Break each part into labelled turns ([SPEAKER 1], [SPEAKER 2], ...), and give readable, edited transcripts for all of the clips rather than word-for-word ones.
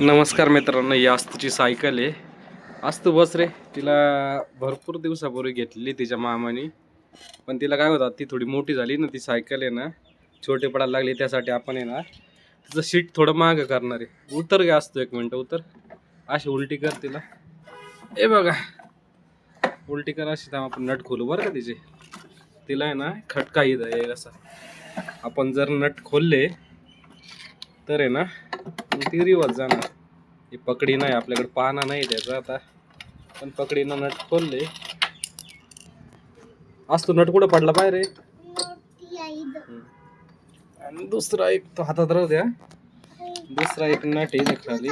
[SPEAKER 1] नमस्कार मित्रांनो, ही आस्तूची सायकल आहे. आस्तू बस रे. तिला भरपूर दिवसापूर्वी घेतलेली तिच्या मामानी, पण तिला काय होतं, ती थोडी मोठी झाली ना, ती सायकल आहे ना छोटे पडायला लागली. त्यासाठी आपण आहे ना तिचं सीट थोडं मागं करणार आहे. उतर गे असतो, एक मिनटं उतर. अशी उलटी कर तिला. ए बघा, उलटी कर अशी. तर आपण नट खोलू बरं का तिचे. तिला आहे ना खटका इथं आहे असा. आपण जर नट खोलले तर आहे ना ती रिवर्स जाणार. ही पकडी नाही, आपल्याकडे पाहणा नाही त्याचा आता, पण पकडीनं नट खोलले. आज तो नट कुठं पडला पाहिजे रे. आणि दुसरा एक तो हातात राहू द्या. दुसरा एक नट आहे खाली.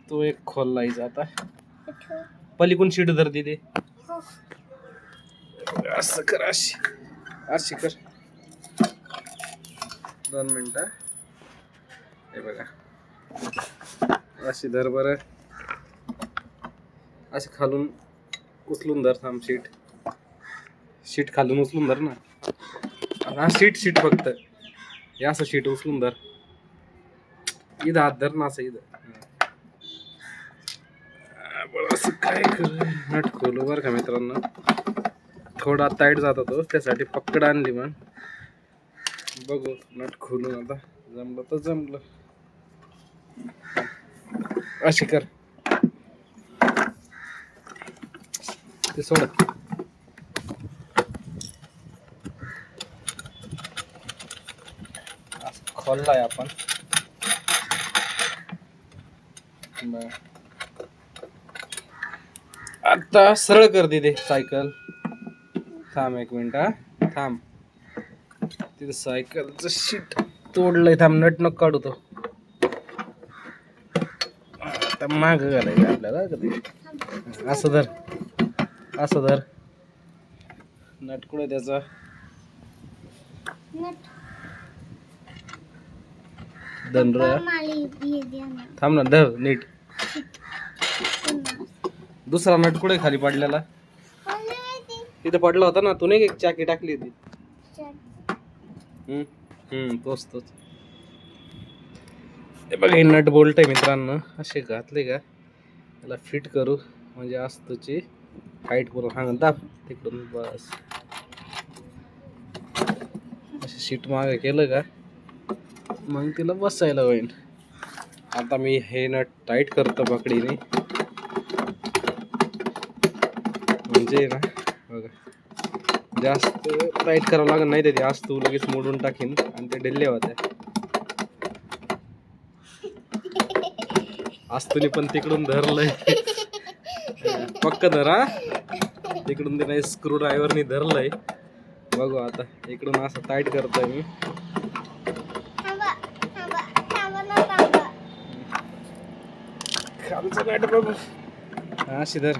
[SPEAKER 1] तो एक खोललायचा आता. पलीकडून शीट धर दे. असं कर, अशी कर. 2 मिनिटं. हे बघा, अशी धर बरं. अशी खालून उचलून धर. थांब, शीट खालून उचलून धर ना. हा शीट फक्त हे असं शीट उचलून धर. इथं हात धर ना, असं इथं. बरं, असं काय कर. नट खोलू बरं का मित्रांनो. थोडा टाईट जातो तो, त्यासाठी पकड आणली. मग बघू नट खोलून. आता जमलं तर जमलं. अशी कर. ते सोड. खोललाय आपण. आता सरळ कर दे सायकल. थांब एक मिनिट. थांब, तिथे सायकलचं शीट तोडलंय. थांब, नट नको काढू तो. आता माग घालायचं आपल्याला कधी. असं धर, असं धर. नट कुठे त्याचा. थांब ना, धर नीट. दुसरा नट कुठे खाली पडलेला. तिथे पडला होता ना, तू नाही एक चाकी टाकली होती. तोच. हे बघा, हे नट बोल्ट आहे मित्रांनो. असे घातले का त्याला फिट करू, म्हणजे आस्तूची हाईट पूर्ण. हा दाब तिकडून. बस, असे सीट मागे केलं का मग तिला बसायला होईल. आता मी हे नट टाईट करतो पकडीने, म्हणजे ना बघा, जास्त टाईट करावं लागत नाही. ते आस्तू लगेच मोडून टाकीन आणि ते डिल्ले होते. आस्तूने पण तिकडून धरलंय. पक्क धरा. तिकडून ते नाही, स्क्रू ड्रायव्हरनी धरलंय. बघू आता इकडून असं टाईट करतोय मी. खालचं नट बघू. अशी धर.